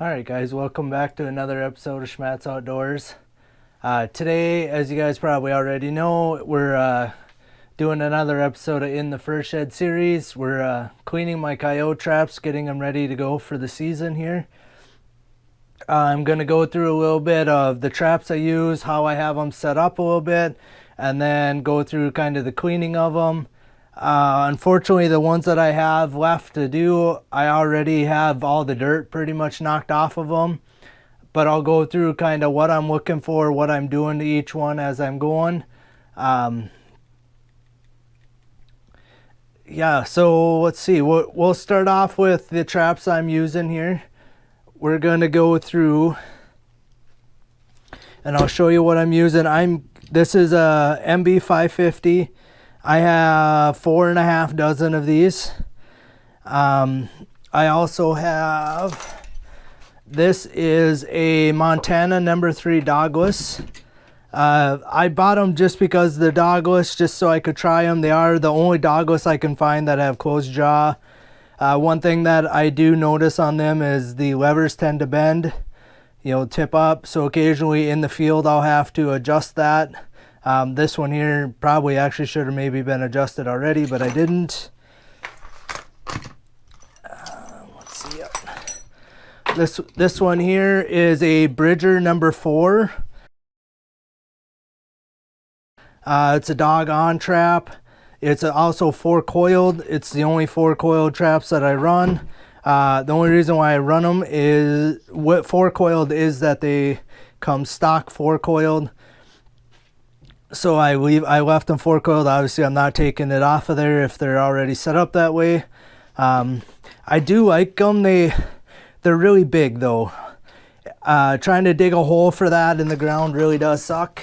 Alright guys, welcome back to another episode of Schmattz Outdoors. Today, as you guys probably already know, we're doing another episode of In the Fur Shed series. We're cleaning my coyote traps, getting them ready to go for the season here. I'm going to go through a little bit of the traps I use, how I have them set up a little bit, and then go through kind of the cleaning of them. Unfortunately, the ones that I have left to do, I already have all the dirt pretty much knocked off of them. But I'll go through kind of what I'm looking for, what I'm doing to each one as I'm going. Yeah, so let's see. We'll start off with the traps I'm using here. We're going to go through and I'll show you what I'm using. This is a MB-550. I have 4.5 dozen of these. I also have, this is a Montana No. 3 dogless. I bought them just because they're dogless, just so I could try them. They are the only dogless I can find that have closed jaw. One thing that I do notice on them is the levers tend to bend, tip up. So occasionally in the field I'll have to adjust that. This one here probably actually should have maybe been adjusted already, but I didn't. Let's see. This one here is a Bridger No. 4. It's a dog-on trap. It's also 4-coiled. It's the only 4-coiled traps that I run. The only reason why I run them is 4-coiled is that they come stock 4-coiled. So I left them 4-coiled. Obviously, I'm not taking it off of there if they're already set up that way. I do like them. They're really big though. Trying to dig a hole for that in the ground really does suck.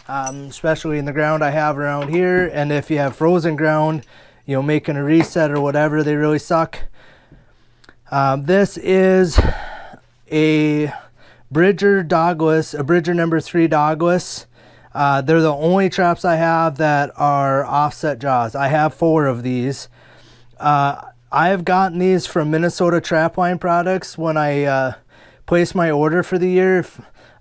Especially in the ground I have around here. And if you have frozen ground, making a reset or whatever, they really suck. This is a Bridger dogless, a Bridger No. 3 dogless. They're the only traps I have that are offset jaws. I have 4 of these. I have gotten these from Minnesota Trapline Products when I placed my order for the year.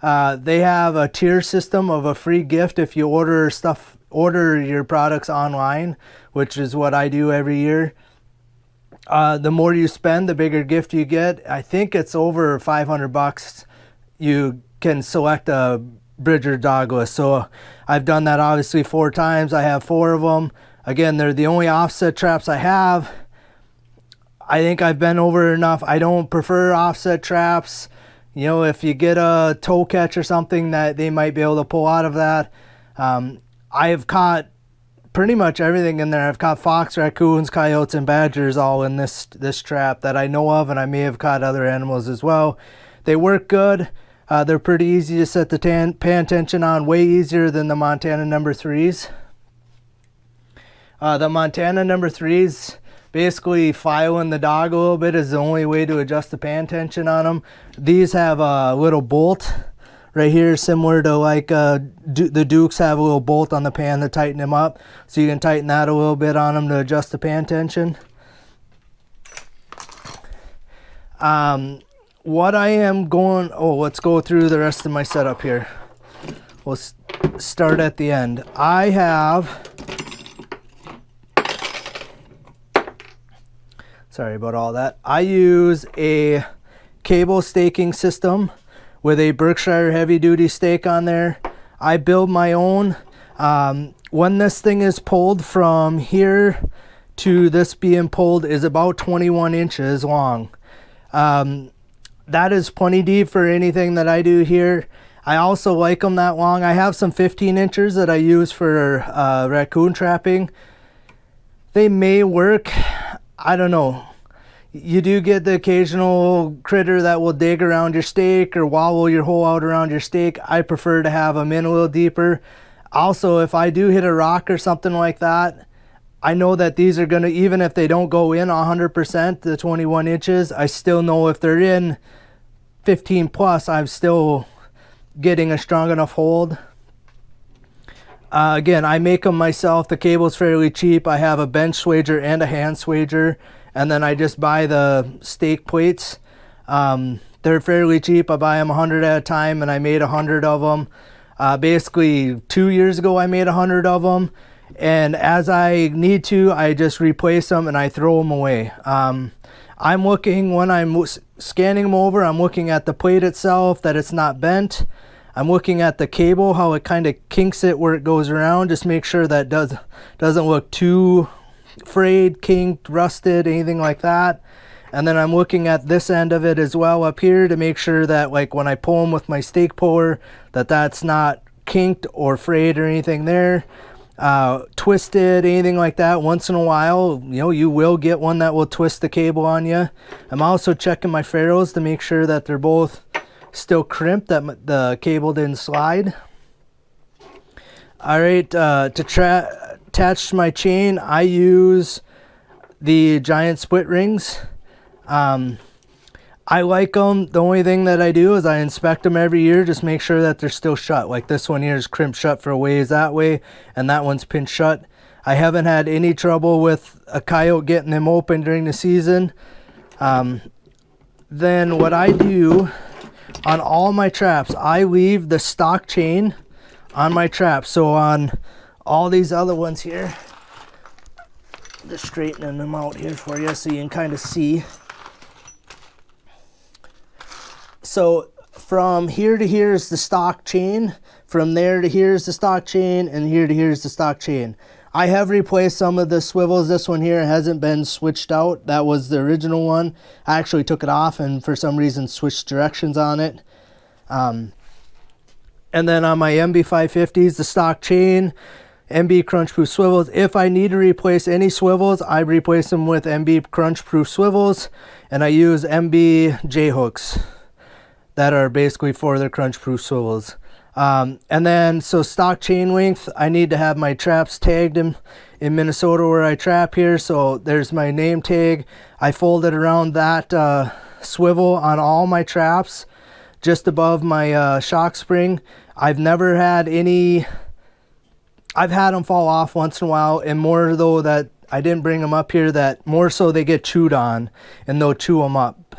They have a tier system of a free gift if you order your products online, which is what I do every year. The more you spend, the bigger gift you get. I think it's over $500. You can select a Bridger dogless. So I've done that obviously 4 times. I have 4 of them. Again, they're the only offset traps I have. I think I've been over enough. I don't prefer offset traps. If you get a toe catch or something that they might be able to pull out of that. I have caught pretty much everything in there. I've caught fox, raccoons, coyotes, and badgers all in this trap that I know of, and I may have caught other animals as well. They work good. They're pretty easy to set the pan tension on, way easier than the Montana No. 3s. The Montana No. 3s, basically filing the dog a little bit is the only way to adjust the pan tension on them. These have a little bolt right here, similar to like the Dukes have a little bolt on the pan to tighten them up. So you can tighten that a little bit on them to adjust the pan tension. What I am going, let's go through the rest of my setup here. We'll start at the end. I have, sorry about all that. I use a cable staking system with a Berkshire heavy duty stake on there. I build my own. When this thing is pulled from here to this being pulled is about 21 inches long. That is plenty deep for anything that I do here. I also like them that long. I have some 15 inchers that I use for raccoon trapping. They may work. I don't know. You do get the occasional critter that will dig around your stake or wallow your hole out around your stake. I prefer to have them in a little deeper. Also, if I do hit a rock or something like that, I know that these are gonna, even if they don't go in 100%, the 21 inches, I still know if they're in 15 plus, I'm still getting a strong enough hold. Again, I make them myself. The cable's fairly cheap. I have a bench swager and a hand swager, and then I just buy the stake plates. They're fairly cheap. I buy them 100 at a time, and I made 100 of them. Basically 2 years ago I made 100 of them, and as I need to, I just replace them and I throw them away. I'm looking, when I'm scanning them over, I'm looking at the plate itself, that it's not bent. I'm looking at the cable, how it kind of kinks it where it goes around. Just make sure that doesn't look too frayed, kinked, rusted, anything like that. And then I'm looking at this end of it as well up here to make sure that, like, when I pull them with my stake puller, that that's not kinked or frayed or anything there. Twisted, anything like that. Once in a while, you know, you will get one that will twist the cable on you. I'm also checking my ferrules to make sure that they're both still crimped, that the cable didn't slide. All right, to attach my chain, I use the giant split rings. I like them. The only thing that I do is I inspect them every year, just make sure that they're still shut. Like this one here is crimped shut for a ways that way, and that one's pinched shut. I haven't had any trouble with a coyote getting them open during the season. Then what I do on all my traps, I leave the stock chain on my traps. So on all these other ones here, just straightening them out here for you so you can kind of see. So from here to here is the stock chain, from there to here is the stock chain, and here to here is the stock chain. I have replaced some of the swivels. This one here hasn't been switched out. That was the original one. I actually took it off and for some reason switched directions on it. And then on my MB-550s, the stock chain, MB crunch proof swivels. If I need to replace any swivels, I replace them with MB crunch proof swivels, and I use MB J hooks that are basically for the crunch proof swivels. And then, so stock chain length, I need to have my traps tagged in Minnesota where I trap here. So there's my name tag. I fold it around that swivel on all my traps, just above my shock spring. I've never had any, I've had them fall off once in a while, and more though that I didn't bring them up here, that more so they get chewed on and they'll chew them up.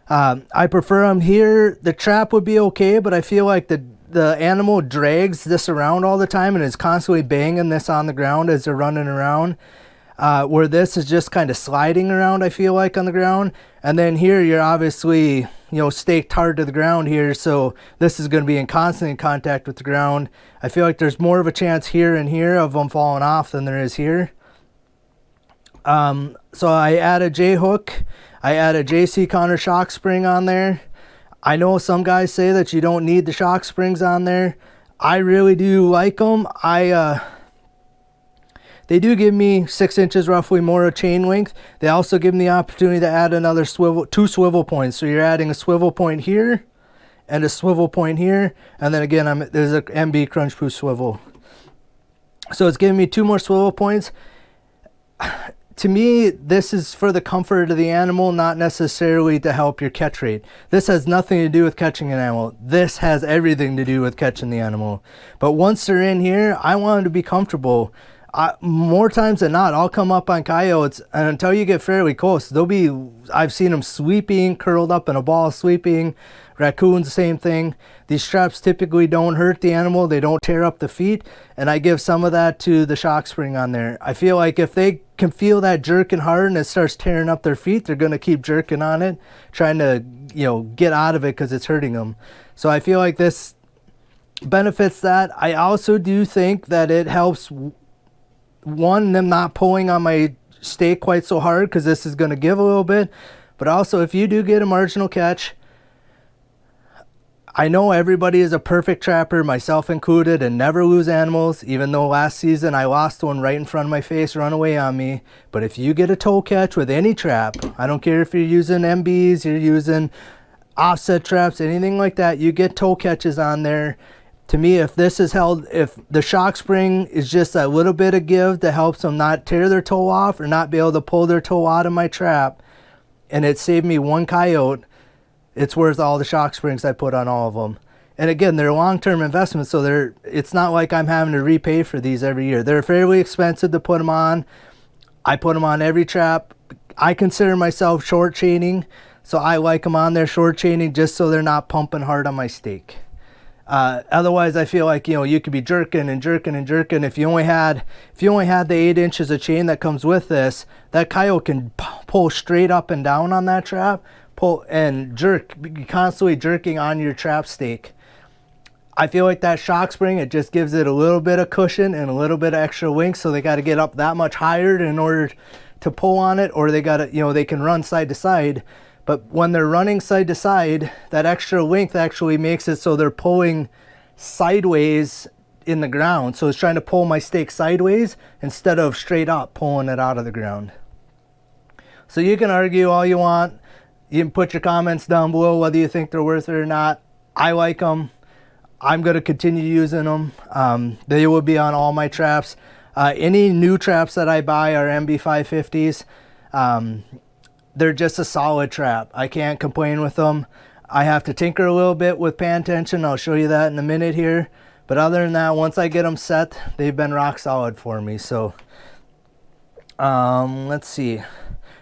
I prefer them here. The trap would be okay, but I feel like the animal drags this around all the time and is constantly banging this on the ground as they're running around. Where this is just kind of sliding around, I feel like, on the ground. And then here you're obviously, you know, staked hard to the ground here, so this is going to be in constant contact with the ground. I feel like there's more of a chance here and here of them falling off than there is here. So I add a J hook. I add a JC counter shock spring on there. I know some guys say that you don't need the shock springs on there. I really do like them. They do give me 6 inches roughly more of chain length. They also give me the opportunity to add another swivel, 2 swivel points. So you're adding a swivel point here and a swivel point here. And then again, there's a MB crunch proof swivel. So it's giving me 2 more swivel points. To me, this is for the comfort of the animal, not necessarily to help your catch rate. This has nothing to do with catching an animal. This has everything to do with catching the animal. But once they're in here, I want them to be comfortable. More times than not, I'll come up on coyotes, and until you get fairly close, I've seen them sleeping, curled up in a ball sleeping. Raccoons, the same thing. These traps typically don't hurt the animal. They don't tear up the feet, and I give some of that to the shock spring on there. I feel like if they can feel that jerking hard and it starts tearing up their feet, they're going to keep jerking on it, trying to, you know, get out of it because it's hurting them. So I feel like this benefits that. I also do think that it helps, one, them not pulling on my stake quite so hard, because this is going to give a little bit. But also, if you do get a marginal catch, I know everybody is a perfect trapper, myself included, and never lose animals, even though last season I lost one right in front of my face, run away on me. But if you get a toe catch with any trap, I don't care if you're using MBs, you're using offset traps, anything like that, you get toe catches on there, To me, if this is held, if the shock spring is just a little bit of give that helps them not tear their toe off or not be able to pull their toe out of my trap, and it saved me one coyote, it's worth all the shock springs I put on all of them. And again, they're long-term investments, so it's not like I'm having to repay for these every year. They're fairly expensive to put them on. I put them on every trap. I consider myself short chaining, so I like them on there short chaining just so they're not pumping hard on my stake. Otherwise, I feel like, you know, you could be jerking and jerking and jerking. If you only had the 8 inches of chain that comes with this, that coyote can pull straight up and down on that trap, pull and jerk, constantly jerking on your trap stake. I feel like that shock spring, it just gives it a little bit of cushion and a little bit of extra length, so they got to get up that much higher in order to pull on it, or they got to, you know, they can run side to side. But when they're running side to side, that extra length actually makes it so they're pulling sideways in the ground. So it's trying to pull my stake sideways instead of straight up pulling it out of the ground. So you can argue all you want. You can put your comments down below whether you think they're worth it or not. I like them. I'm going to continue using them. They will be on all my traps. Any new traps that I buy are MB-550s. They're just a solid trap. I can't complain with them. I have to tinker a little bit with pan tension. I'll show you that in a minute here. But other than that, once I get them set, they've been rock solid for me. So let's see.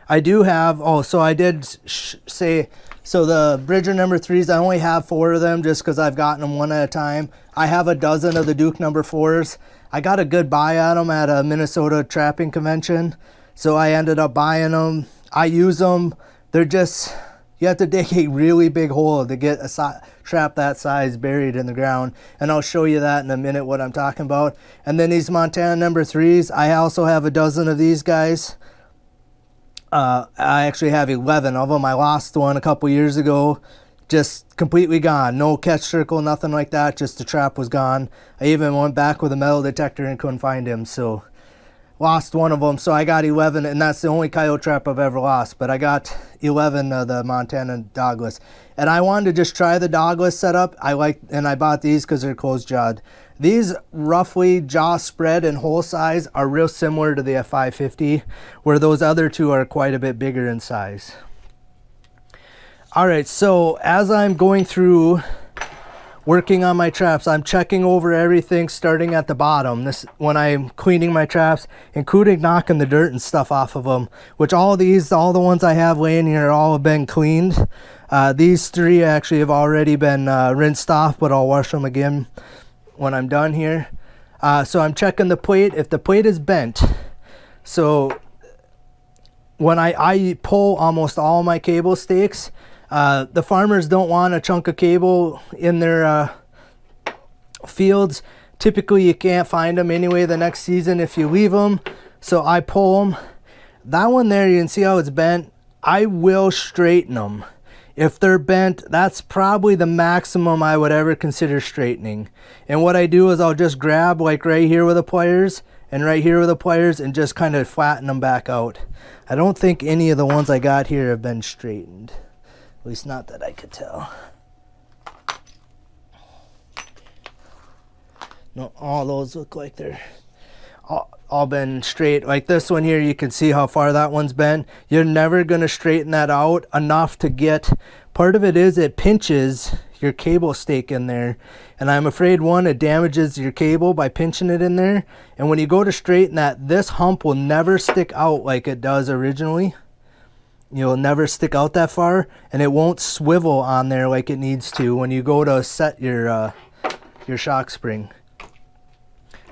I do have, so I did say, so the Bridger number 3s, I only have 4 of them just because I've gotten them one at a time. I have a dozen of the Duke number 4s. I got a good buy at them at a Minnesota trapping convention, so I ended up buying them. I use them. They're just, you have to dig a really big hole to get a trap that size buried in the ground, and I'll show you that in a minute what I'm talking about. And then these Montana number 3s, I also have a dozen of these guys. I actually have 11 of them. I lost one a couple years ago, just completely gone. No catch circle, nothing like that, just the trap was gone. I even went back with a metal detector and couldn't find him, so lost one of them. So I got 11, and that's the only coyote trap I've ever lost, but I got 11 of the Montana dogless. And I wanted to just try the dogless setup. And I bought these because they're closed jawed. These roughly jaw spread and hole size are real similar to the F550, where those other two are quite a bit bigger in size. All right, so as I'm going through working on my traps, I'm checking over everything starting at the bottom. This when I'm cleaning my traps, including knocking the dirt and stuff off of them, which all the ones I have laying here all have been cleaned. These 3 actually have already been rinsed off, but I'll wash them again when I'm done here. So I'm checking the plate. If the plate is bent, so when I pull almost all my cable stakes, the farmers don't want a chunk of cable in their fields. Typically you can't find them anyway the next season if you leave them, so I pull them. That one there, you can see how it's bent. I will straighten them. If they're bent, that's probably the maximum I would ever consider straightening. And what I do is I'll just grab like right here with the pliers and right here with the pliers and just kind of flatten them back out. I don't think any of the ones I got here have been straightened. At least not that I could tell. No, all those look like they're all been straight. Like this one here, you can see how far that one's been. You're never going to straighten that out enough to get, part of it is it pinches your cable stake in there, and I'm afraid one, it damages your cable by pinching it in there, and when you go to straighten that, this hump will never stick out like it does originally. You'll never stick out that far, and it won't swivel on there like it needs to when you go to set your shock spring.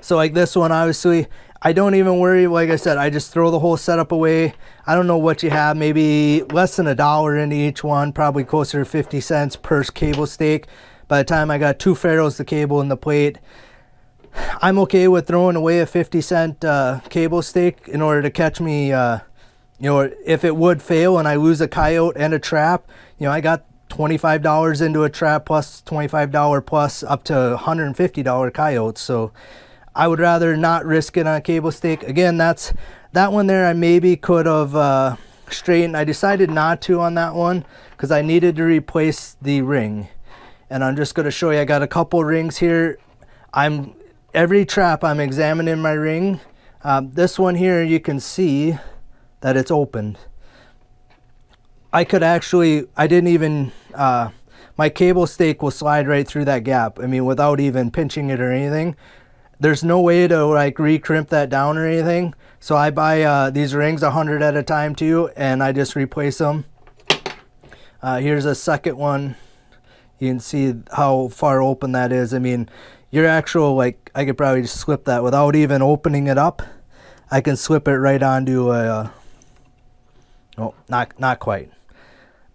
So like this one, obviously, I don't even worry. Like I said, I just throw the whole setup away. I don't know what you have, maybe less than $1 into each one, probably closer to 50 cents per cable stake. By the time I got 2 ferrules, the cable and the plate, I'm okay with throwing away a 50-cent cable stake in order to catch me, you know, if it would fail and I lose a coyote and a trap, you know, I got $25 into a trap plus $25 plus up to $150 coyotes. So I would rather not risk it on a cable stake. Again, that one there I maybe could have straightened. I decided not to on that one because I needed to replace the ring. and I'm just going to show you. I got a couple rings here. Every trap I'm examining my ring. This one here, you can see that it's opened. I didn't even, my cable stake will slide right through that gap. I mean, without even pinching it or anything. There's no way to like re-crimp that down or anything. So I buy these rings 100 at a time too, and I just replace them. Here's a second one. You can see how far open that is. I mean, your actual, like, I could probably just slip that without even opening it up. I can slip it right onto a, oh, not quite.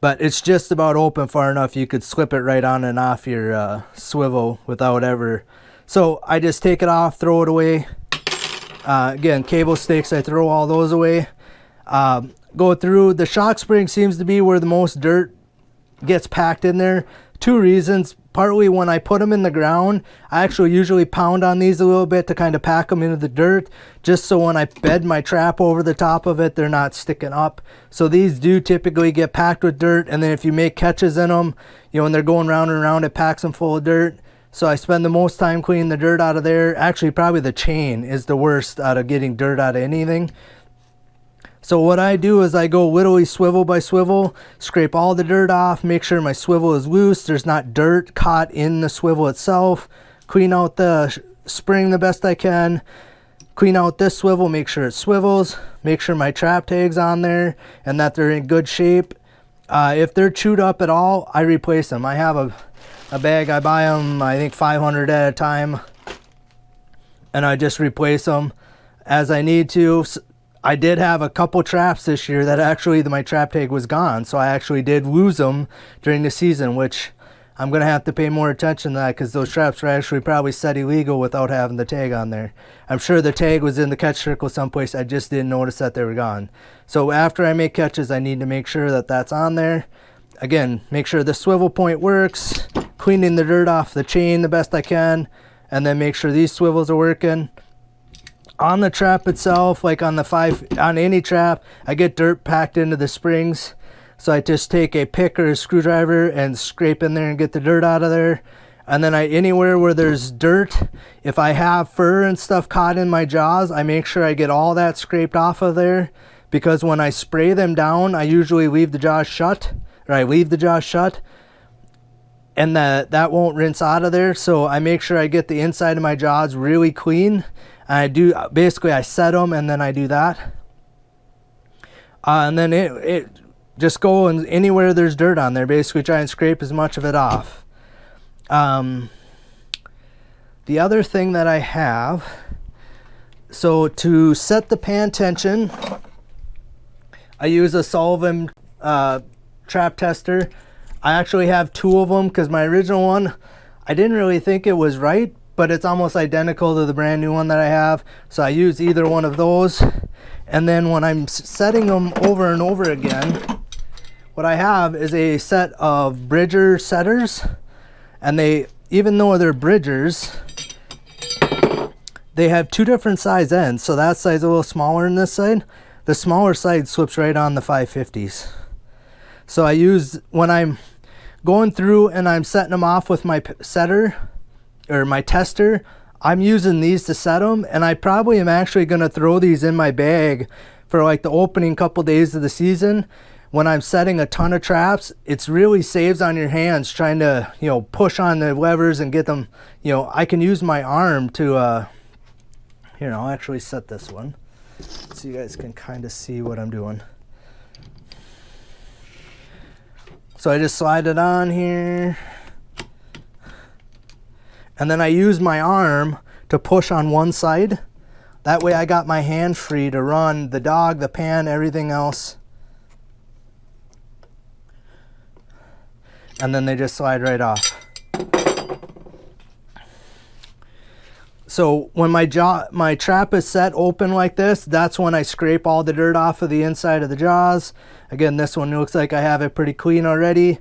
But it's just about open far enough you could slip it right on and off your swivel without ever. So I just take it off, throw it away. Again, cable stakes, I throw all those away. Go through, the shock spring seems to be where the most dirt gets packed in there. Two reasons. Partly when I put them in the ground, I actually usually pound on these a little bit to kind of pack them into the dirt, just so when I bed my trap over the top of it, they're not sticking up. So these do typically get packed with dirt, and then if you make catches in them, you know, when they're going round and around, it packs them full of dirt. So I spend the most time cleaning the dirt out of there. Actually, probably the chain is the worst out of getting dirt out of anything. So what I do is I go literally swivel by swivel, scrape all the dirt off, make sure my swivel is loose, there's not dirt caught in the swivel itself, clean out the spring the best I can, clean out this swivel, make sure it swivels, make sure my trap tag's on there and that they're in good shape. If they're chewed up at all, I replace them. I have a bag, I buy them, I think 500 at a time, and I just replace them as I need to. I did have a couple traps this year that actually my trap tag was gone, so I actually did lose them during the season, which I'm going to have to pay more attention to that because those traps were actually probably set illegal without having the tag on there. I'm sure the tag was in the catch circle someplace, I just didn't notice that they were gone. So after I make catches, I need to make sure that that's on there. Again, make sure the swivel point works, cleaning the dirt off the chain the best I can, and then make sure these swivels are working. On the trap itself, like on any trap, I get dirt packed into the springs. So I just take a pick or a screwdriver and scrape in there and get the dirt out of there. And then anywhere where there's dirt, if I have fur and stuff caught in my jaws, I make sure I get all that scraped off of there. Because when I spray them down, I usually leave the jaws shut. Or I leave the jaws shut. And that won't rinse out of there. So I make sure I get the inside of my jaws really clean. And I set them and then I do that. And then it just go and anywhere there's dirt on there, basically try and scrape as much of it off. The other thing that I have, so to set the pan tension, I use a Sullivan trap tester. I actually have two of them because my original one, I didn't really think it was right, but it's almost identical to the brand new one that I have. So I use either one of those. And then when I'm setting them over and over again, what I have is a set of Bridger setters. And even though they're Bridgers, they have two different size ends. So that side's a little smaller than this side. The smaller side slips right on the 550s. So I use, when I'm going through and I'm setting them off with my setter, or my tester, I'm using these to set them, and I probably am actually going to throw these in my bag for like the opening couple days of the season. When I'm setting a ton of traps, it's really saves on your hands trying to, you know, push on the levers and get them, you know, I can use my arm to, here, I'll actually set this one so you guys can kind of see what I'm doing. So I just slide it on here. And then I use my arm to push on one side. That way I got my hand free to run the dog, the pan, everything else. And then they just slide right off. So when my trap is set open like this, that's when I scrape all the dirt off of the inside of the jaws. Again, this one looks like I have it pretty clean already.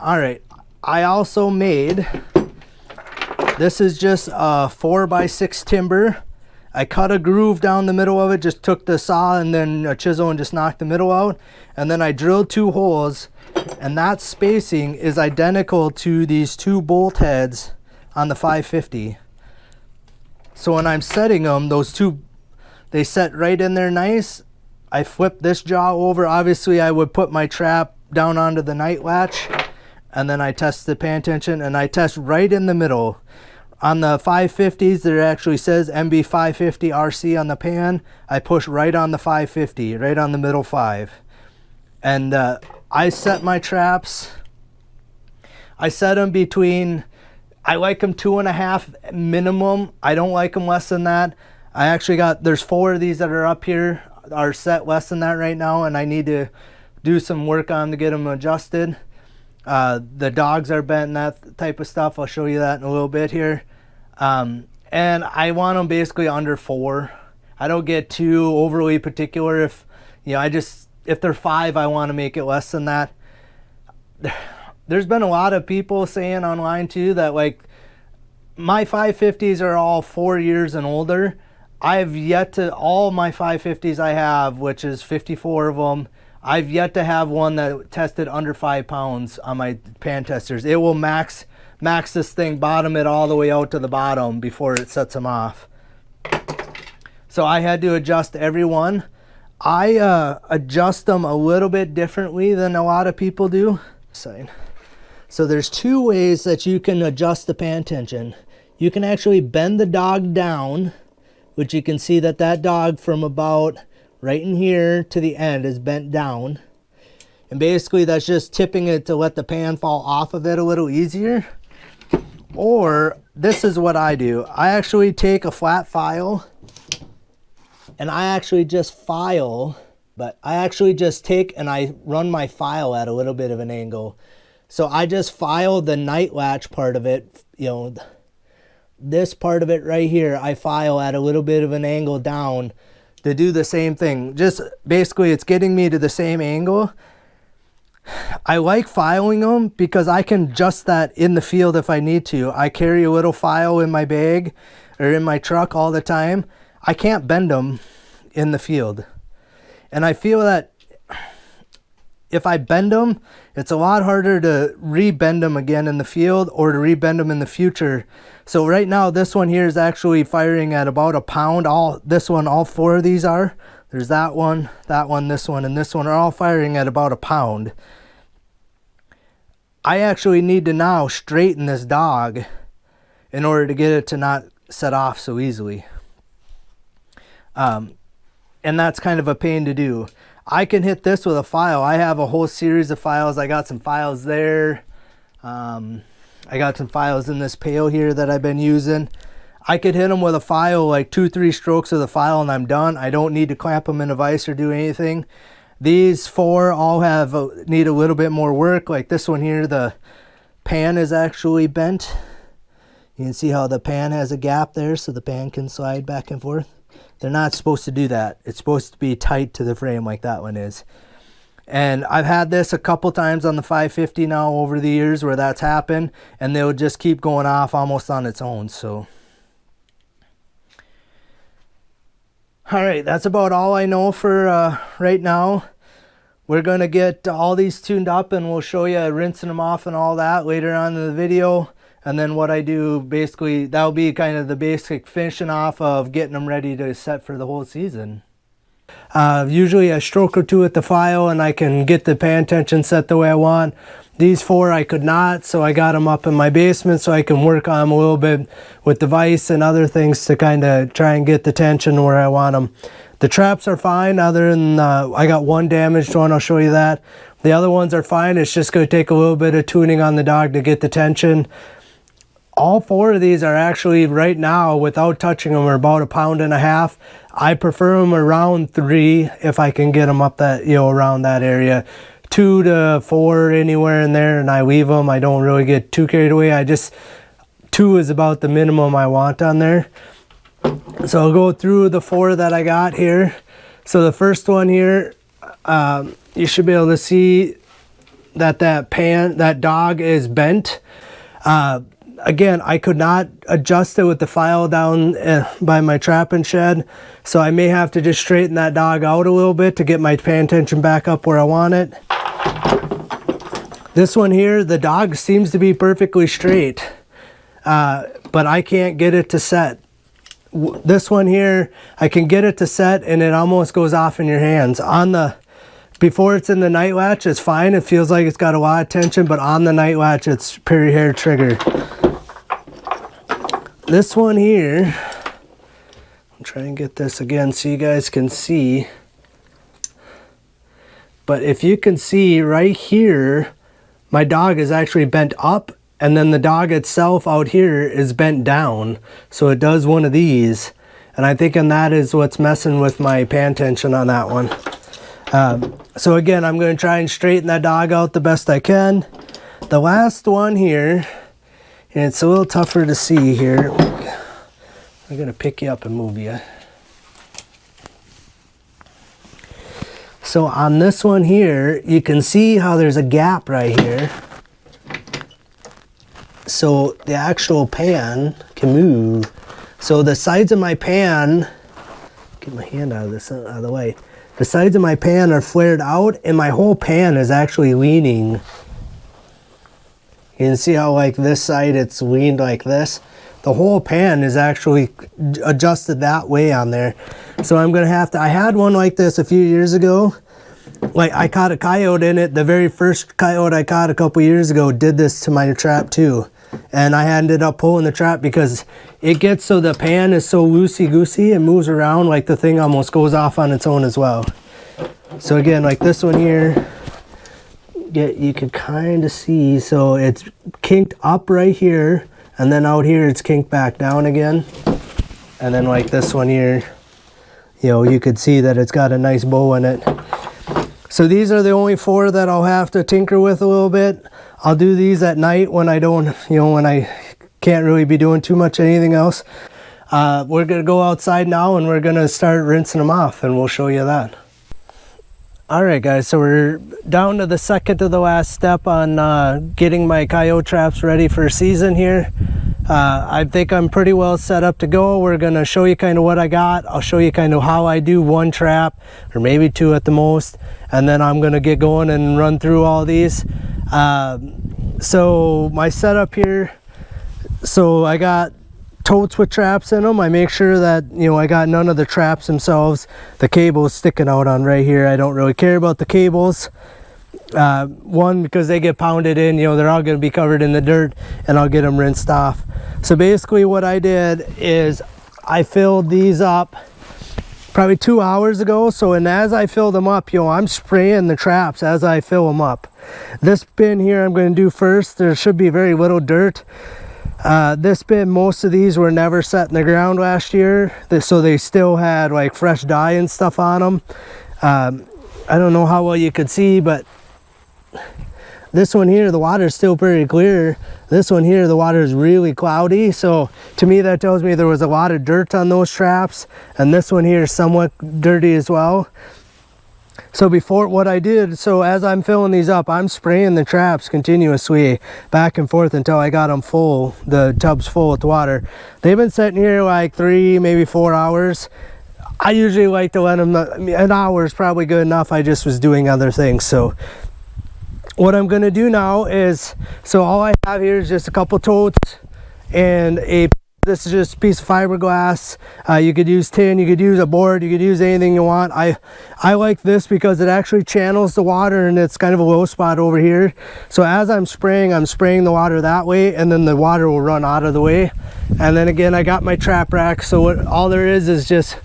All right, I also made, this is just a 4x6 timber. I cut a groove down the middle of it, just took the saw and then a chisel and just knocked the middle out. And then I drilled 2 holes And that spacing is identical to these 2 bolt heads on the 550. So when I'm setting them, those 2, they set right in there nice. I flip this jaw over. Obviously, I would put my trap down onto the night latch, and then I test the pan tension, and I test right in the middle. On the 550s, there actually says MB-550 RC on the pan. I push right on the 550, right on the middle 5. And I set my traps. I set them between, I like them 2.5 minimum. I don't like them less than that. I actually got, there's 4 of these that are up here, are set less than that right now, and I need to do some work on them to get them adjusted. The dogs are bent and that type of stuff. I'll show you that in a little bit here. And I want them basically under 4. I don't get too overly particular. If, you know, if they're 5, I want to make it less than that. There's been a lot of people saying online too that like my 550s are all 4 years and older. I've yet to, all my 550s I have, which is 54 of them, I've yet to have one that tested under 5 pounds on my pan testers. It will max this thing, bottom it all the way out to the bottom before it sets them off. So I had to adjust every one. I adjust them a little bit differently than a lot of people do. So there's 2 ways that you can adjust the pan tension. You can actually bend the dog down, which you can see that that dog from about right in here to the end is bent down. And basically that's just tipping it to let the pan fall off of it a little easier. Or this is what I do. I actually take a flat file and I actually just file, but I actually just take and I run my file at a little bit of an angle. So I just file the night latch part of it, you know, this part of it right here, I file at a little bit of an angle down to do the same thing. Just basically it's getting me to the same angle. I like filing them because I can adjust that in the field if I need to. I carry a little file in my bag or in my truck all the time. I can't bend them in the field. And I feel that if I bend them, it's a lot harder to re-bend them again in the field or to re-bend them in the future. So right now, this one here is actually firing at about 1 pound. All 4 of these are. There's that one, this one, and this one are all firing at about 1 pound. I actually need to now straighten this dog in order to get it to not set off so easily. And that's kind of a pain to do. I can hit this with a file. I have a whole series of files. I got some files there. I got some files in this pail here that I've been using. I could hit them with a file, like 2-3 strokes of the file, and I'm done. I don't need to clamp them in a vise or do anything. These 4 all need a little bit more work. Like this one here, the pan is actually bent. You can see how the pan has a gap there, so the pan can slide back and forth. They're not supposed to do that. It's supposed to be tight to the frame like that one is. And I've had this a couple times on the 550 now over the years where that's happened, and they'll just keep going off almost on its own. So, all right, that's about all I know for right now. We're going to get all these tuned up, and we'll show you rinsing them off and all that later on in the video. And then what I do, basically, that'll be kind of the basic finishing off of getting them ready to set for the whole season. Usually a stroke or 2 at the file and I can get the pan tension set the way I want. These 4 I could not, so I got them up in my basement so I can work on them a little bit with the vise and other things to kind of try and get the tension where I want them. The traps are fine, other than I got 1 damaged one, I'll show you that. The other ones are fine. It's just going to take a little bit of tuning on the dog to get the tension. All 4 of these are actually right now, without touching them, are about 1.5 pounds. I prefer them around 3 if I can get them up that, you know, around that area. 2 to 4 anywhere in there, and I leave them. I don't really get too carried away. 2 is about the minimum I want on there. So I'll go through the 4 that I got here. So the first one here, you should be able to see that that dog is bent. Again, I could not adjust it with the file down by my trapping shed, so I may have to just straighten that dog out a little bit to get my pan tension back up where I want it. This one here, the dog seems to be perfectly straight, but I can't get it to set. This one here, I can get it to set and it almost goes off in your hands. Before it's in the night latch, it's fine. It feels like it's got a lot of tension, but on the night latch, it's pretty hair trigger. This one here, I'll try and get this again so you guys can see. But if you can see right here, my dog is actually bent up, and then the dog itself out here is bent down. So it does one of these. And I'm thinking that is what's messing with my pan tension on that one. So again, I'm going to try and straighten that dog out the best I can. The last one here, and it's a little tougher to see here. I'm going to pick you up and move you. So on this one here, you can see how there's a gap right here. So the actual pan can move. So the sides of my pan, get my hand out of the way. The sides of my pan are flared out and my whole pan is actually leaning. You can see how like this side it's leaned like this. The whole pan is actually adjusted that way on there. So I'm gonna have to, I had one like this a few years ago. Like I caught a coyote in it. The very first coyote I caught a couple years ago did this to my trap too. And I ended up pulling the trap because it gets so the pan is so loosey-goosey and moves around like the thing almost goes off on its own as well. So again, like this one here, you can kind of see, so it's kinked up right here, and then out here it's kinked back down again. And then like this one here, you know, you could see that it's got a nice bow in it. So these are the only 4 that I'll have to tinker with a little bit. I'll do these at night when I don't, you know, when I can't really be doing too much anything else. We're gonna go outside now and we're gonna start rinsing them off and we'll show you that. All right guys, so we're down to the second to the last step on getting my coyote traps ready for season here. I think I'm pretty well set up to go. We're gonna show you kind of what I got. I'll show you kind of how I do 1 trap or maybe 2 at the most, and then I'm gonna get going and run through all these. So my setup here, so I got totes with traps in them. I make sure that, you know, I got none of the traps themselves. The cables sticking out on right here. I don't really care about the cables. One, because they get pounded in, you know, they're all going to be covered in the dirt and I'll get them rinsed off. So basically what I did is I filled these up probably 2 hours ago. So, and as I fill them up, you know, I'm spraying the traps as I fill them up. This bin here I'm going to do first. There should be very little dirt. This bin, most of these were never set in the ground last year, so they still had like fresh dye and stuff on them. I don't know how well you could see, but this one here, the water is still pretty clear. This one here, the water is really cloudy, so to me that tells me there was a lot of dirt on those traps, and this one here is somewhat dirty as well. So before what I did, so as I'm filling these up, I'm spraying the traps continuously back and forth until I got them full, the tubs full with water. They've been sitting here like 3, maybe 4 hours. I usually like to let them, an hour is probably good enough. I just was doing other things. So what I'm gonna do now is, so all I have here is just a couple totes and this is just a piece of fiberglass. You could use tin, you could use a board, you could use anything you want. I like this because it actually channels the water and it's kind of a low spot over here. So as I'm spraying the water that way, and then the water will run out of the way. And then again, I got my trap rack. So all there is just,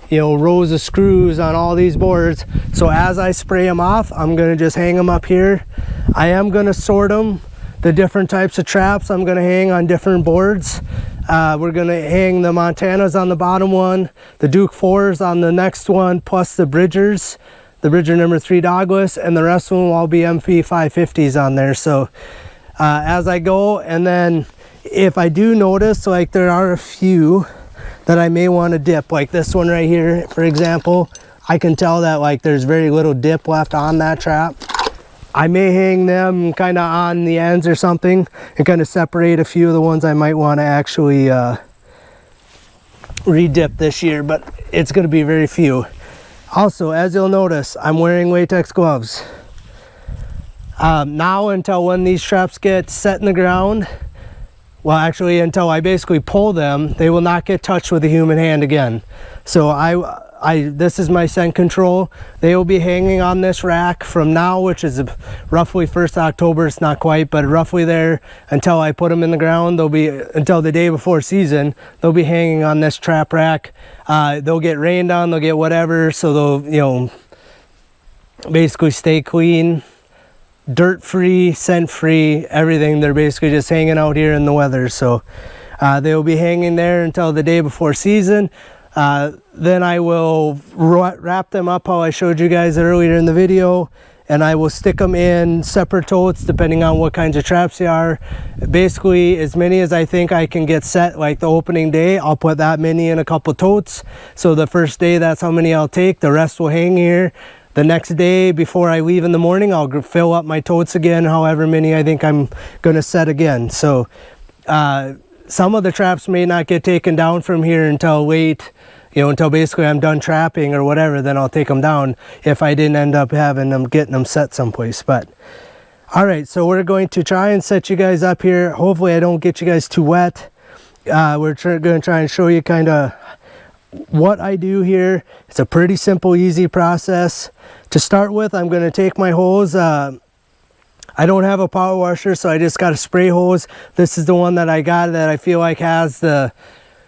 you know, rows of screws on all these boards. So as I spray them off, I'm gonna just hang them up here. I am gonna sort them, the different types of traps I'm gonna hang on different boards. We're gonna hang the Montanas on the bottom one, the Duke 4s on the next one, plus the Bridgers, the Bridger number 3 dogless, and the rest of them will all be MB-550s on there. So as I go, and then if I do notice, like there are a few that I may want to dip, like this one right here, for example, I can tell that like there's very little dip left on that trap. I may hang them kind of on the ends or something and kind of separate a few of the ones I might want to actually re-dip this year, but it's going to be very few. Also, as you'll notice, I'm wearing latex gloves. Now until when these traps get set in the ground, well, actually until I basically pull them, they will not get touched with a human hand again. So this is my scent control. They will be hanging on this rack from now, which is roughly 1st October. It's not quite, but roughly there until I put them in the ground. They'll be until the day before season. They'll be hanging on this trap rack. They'll get rained on. They'll get whatever. So they'll, you know, basically stay clean, dirt free, scent free, everything. They're basically just hanging out here in the weather. So they will be hanging there until the day before season. Then I will wrap them up how I showed you guys earlier in the video, and I will stick them in separate totes depending on what kinds of traps they are. Basically as many as I think I can get set, like the opening day, I'll put that many in a couple totes. So the first day, that's how many I'll take. The rest will hang here. The next day before I leave in the morning, I'll fill up my totes again, however many I think I'm gonna set again. So some of the traps may not get taken down from here until late, you know, until basically I'm done trapping or whatever. Then I'll take them down if I didn't end up getting them set someplace. But all right, so we're going to try and set you guys up here. Hopefully I don't get you guys too wet. We're going to try and show you kind of what I do here. It's a pretty simple, easy process. To start with, I'm going to take my hose. I don't have a power washer, so I just got a spray hose. This is the one that I got that I feel like has the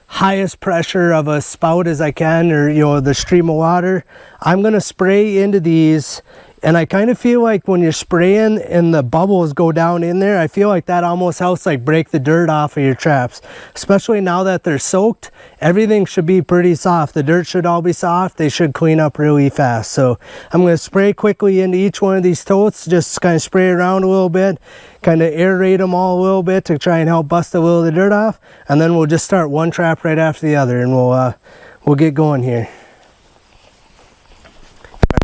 highest pressure of a spout as I can, or, you know, the stream of water. I'm going to spray into these, and I kind of feel like when you're spraying and the bubbles go down in there, I feel like that almost helps like break the dirt off of your traps. Especially now that they're soaked, everything should be pretty soft. The dirt should all be soft. They should clean up really fast. So I'm going to spray quickly into each one of these totes, just kind of spray around a little bit, kind of aerate them all a little bit to try and help bust a little of the dirt off. And then we'll just start one trap right after the other, and we'll get going here.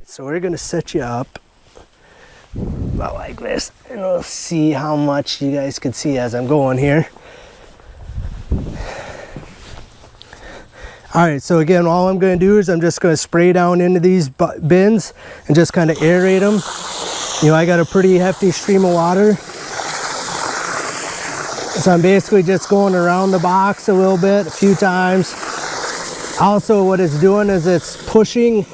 So we're going to set you up about like this, and we'll see how much you guys can see as I'm going here. Alright, so again, all I'm going to do is I'm just going to spray down into these bins and just kind of aerate them. You know, I got a pretty hefty stream of water. So I'm basically just going around the box a little bit, a few times. Also, what it's doing is it's pushing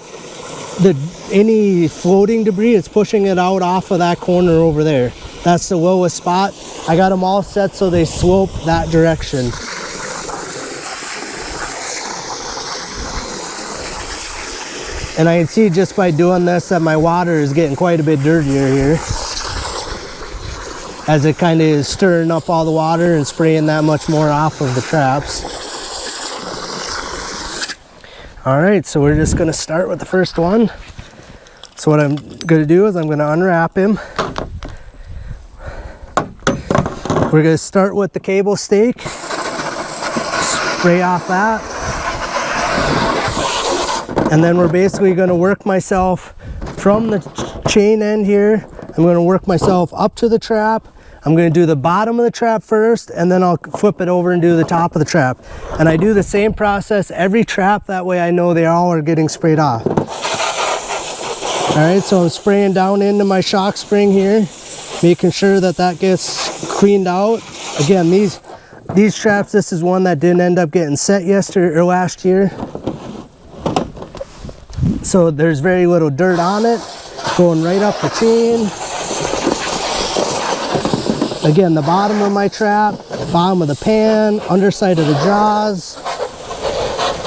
any floating debris, it's pushing it out off of that corner over there. That's the lowest spot. I got them all set so they slope that direction. And I can see just by doing this that my water is getting quite a bit dirtier here, as it kind of is stirring up all the water and spraying that much more off of the traps. All right, so we're just gonna start with the first one. So what I'm gonna do is I'm gonna unwrap him. We're gonna start with the cable stake. Spray off that. And then we're basically gonna work myself from the chain end here. I'm gonna work myself up to the trap. I'm going to do the bottom of the trap first, and then I'll flip it over and do the top of the trap. And I do the same process every trap, that way I know they all are getting sprayed off. Alright, so I'm spraying down into my shock spring here, making sure that that gets cleaned out. Again, these traps, this is one that didn't end up getting set last year. So there's very little dirt on it, going right up the chain. Again, the bottom of my trap, bottom of the pan, underside of the jaws.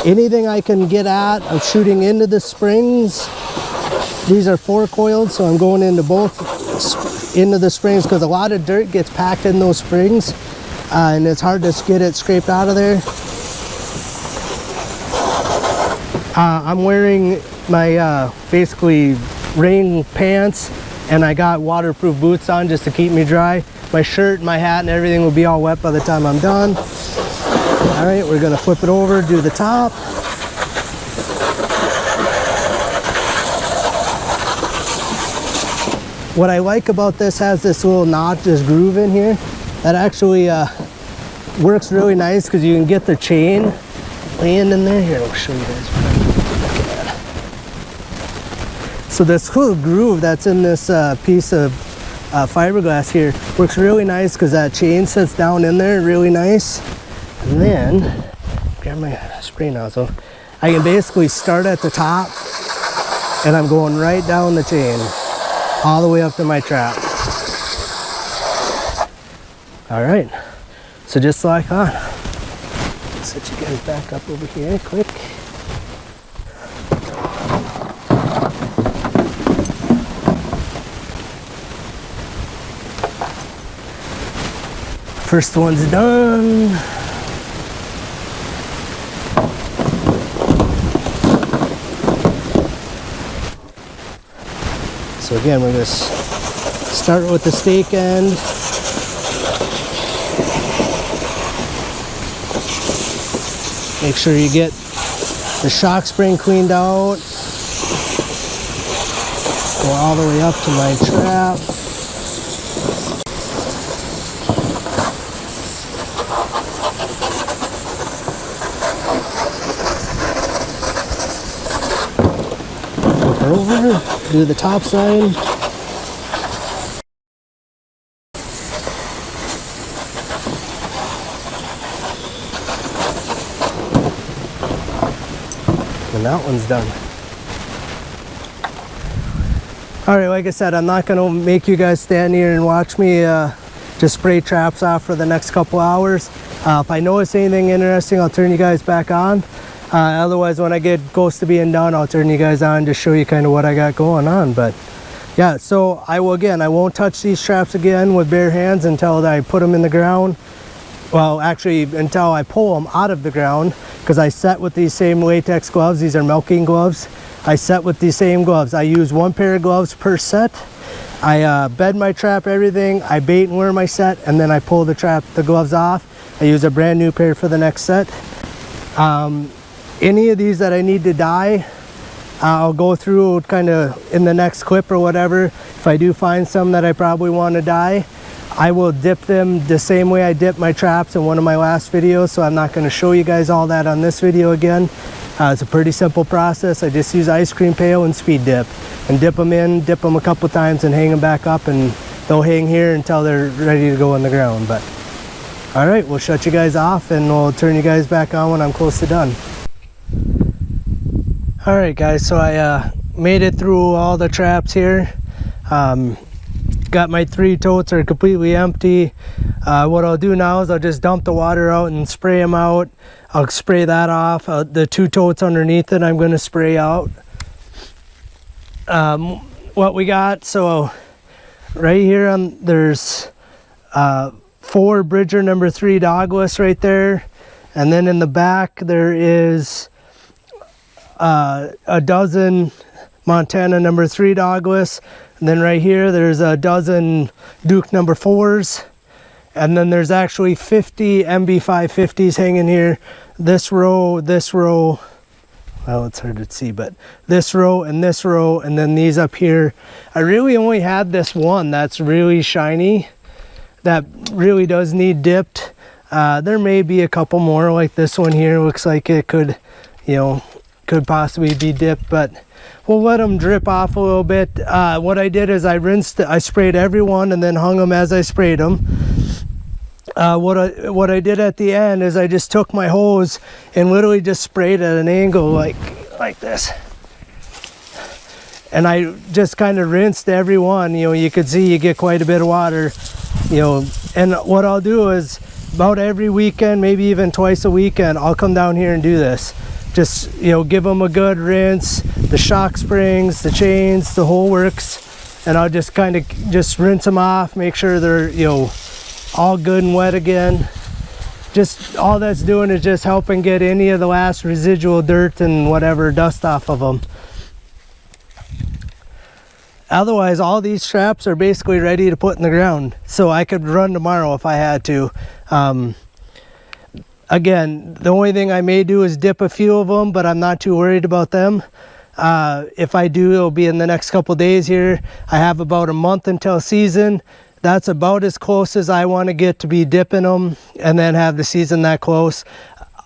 Anything I can get at, I'm shooting into the springs. These are 4-coiled, so I'm going into into the springs, because a lot of dirt gets packed in those springs, and it's hard to get it scraped out of there. I'm wearing my basically rain pants, and I got waterproof boots on just to keep me dry. My shirt, my hat, and everything will be all wet by the time I'm done. All right, we're gonna flip it over, do the top. What I like about this, has this little notch, this groove in here. That actually works really nice, because you can get the chain laying in there. Here, I'll show you guys. So this little groove that's in this piece of fiberglass here works really nice because that chain sits down in there really nice. And then, grab my spray nozzle. I can basically start at the top and I'm going right down the chain all the way up to my trap. All right, so just like that. Set you guys back up over here quick. First one's done. So again, we're going to start with the stake end. Make sure you get the shock spring cleaned out. Go all the way up to my trap. Flip her over, do the top side. And that one's done. All right, like I said, I'm not gonna make you guys stand here and watch me just spray traps off for the next couple hours. If I notice anything interesting, I'll turn you guys back on. Otherwise, when I get close to being done, I'll turn you guys on to show you kind of what I got going on. But yeah, so I won't touch these traps again with bare hands until I put them in the ground. Well, actually, until I pull them out of the ground, because I set with these same latex gloves. These are milking gloves. I set with these same gloves. I use one pair of gloves per set. I bed my trap, everything. I bait and wear my set, and then I pull the gloves off. I use a brand new pair for the next set. Any of these that I need to dye, I'll go through kind of in the next clip or whatever. If I do find some that I probably want to dye, I will dip them the same way I dip my traps in one of my last videos, so I'm not going to show you guys all that on this video again. It's a pretty simple process. I just use ice cream pail and speed dip, and dip them a couple times and hang them back up, and they'll hang here until they're ready to go on the ground. But all right, we'll shut you guys off and we'll turn you guys back on when I'm close to done. All right guys, so I made it through all the traps here. Got my 3 totes are completely empty. What I'll do now is I'll just dump the water out and spray them out. I'll spray that off. The 2 totes underneath it I'm going to spray out. What we got, so right here there's 4 Bridger number 3 dogless right there, and then in the back there is a dozen Montana number 3 dogless. And then right here there's a dozen Duke number 4s, and then there's actually 50 MB-550s hanging here. This row, well, it's hard to see, but this row, and then these up here. I really only had this one that's really shiny that really does need dipped. There may be a couple more like this one here. Looks like it could possibly be dipped, but we'll let them drip off a little bit. What I did is I sprayed every one and then hung them as I sprayed them. What I did at the end is I just took my hose and literally just sprayed at an angle like this. And I just kind of rinsed every one. You could see you get quite a bit of water. And what I'll do is about every weekend, maybe even twice a weekend, I'll come down here and do this. Just give them a good rinse, the shock springs, the chains, the whole works, and I'll just kind of just rinse them off, make sure they're all good and wet again. Just all that's doing is just helping get any of the last residual dirt and whatever dust off of them. Otherwise, all these traps are basically ready to put in the ground, so I could run tomorrow if I had to. Again, the only thing I may do is dip a few of them, but I'm not too worried about them. If I do, it'll be in the next couple days here. I have about a month until season. That's about as close as I want to get to be dipping them and then have the season that close.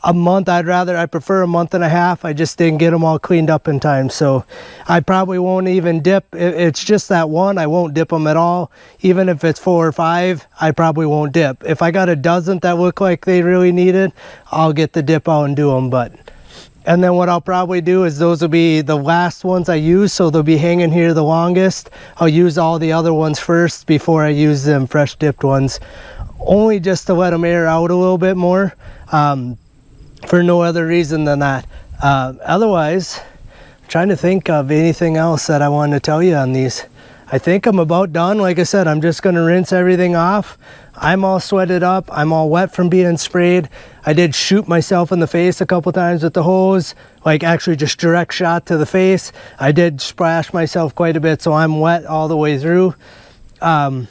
a month. I prefer a month and a half. I just didn't get them all cleaned up in time, so I probably won't even dip. It's just that one, I won't dip them at all. Even if it's 4 or 5, I probably won't dip. If I got a dozen that look like they really need it, I'll get the dip out and do them. And then what I'll probably do is those will be the last ones I use, so they'll be hanging here the longest. I'll use all the other ones first before I use them fresh dipped ones, only just to let them air out a little bit more, for no other reason than that. Otherwise, I'm trying to think of anything else that I wanted to tell you on these. I think I'm about done. Like I said, I'm just going to rinse everything off. I'm all sweated up. I'm all wet from being sprayed. I did shoot myself in the face a couple times with the hose, like actually just direct shot to the face. I did splash myself quite a bit, so I'm wet all the way through. The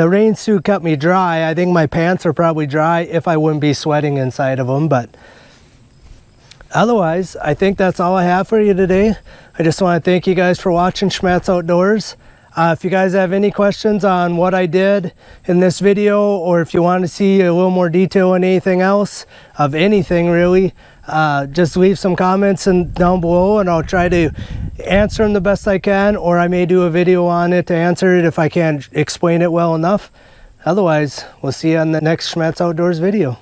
rain suit kept me dry. I think my pants are probably dry if I wouldn't be sweating inside of them, but otherwise, I think that's all I have for you today. I just want to thank you guys for watching Schmattz Outdoors. If you guys have any questions on what I did in this video, or if you want to see a little more detail on anything else, of anything really, just leave some comments down below, and I'll try to answer them the best I can, or I may do a video on it to answer it if I can't explain it well enough. Otherwise, we'll see you on the next Schmattz Outdoors video.